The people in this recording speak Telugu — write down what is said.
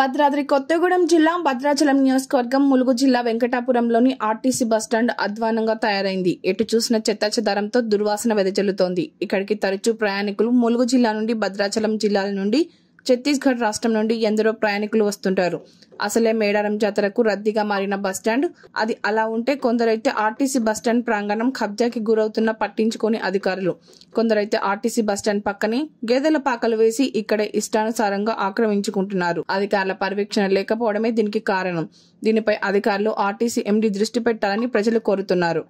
భద్రాద్రి కొత్తగూడెం జిల్లా భద్రాచలం నియోజకవర్గం ములుగు జిల్లా వెంకటాపురంలోని ఆర్టీసీ బస్టాండ్ అధ్వానంగా తయారైంది. ఎటు చూసిన చెత్తాచెదారంతో దుర్వాసన వెదజల్లుతోంది. ఇక్కడికి తరచూ ప్రయాణికులు ములుగు జిల్లా నుండి భద్రాచలం జిల్లాల నుండి ఛత్తీస్గఢ్ రాష్ట్రం నుండి ఎందరో ప్రయాణికులు వస్తుంటారు. అసలే మేడారం జాతరకు రద్దీగా మారిన బస్టాండ్ అది అలా ఉంటే కొందరైతే ఆర్టీసీ బస్టాండ్ ప్రాంగణం కబ్జాకి గురవుతున్న పట్టించుకోని అధికారులు, కొందరైతే ఆర్టీసీ బస్టాండ్ పక్కనే గేదెల పాకలు వేసి ఇక్కడే ఇష్టానుసారంగా ఆక్రమించుకుంటున్నారు. అధికారుల పర్యవేక్షణ లేకపోవడమే దీనికి కారణం. దీనిపై అధికారులు ఆర్టీసీ ఎండీ దృష్టి పెట్టాలని ప్రజలు కోరుతున్నారు.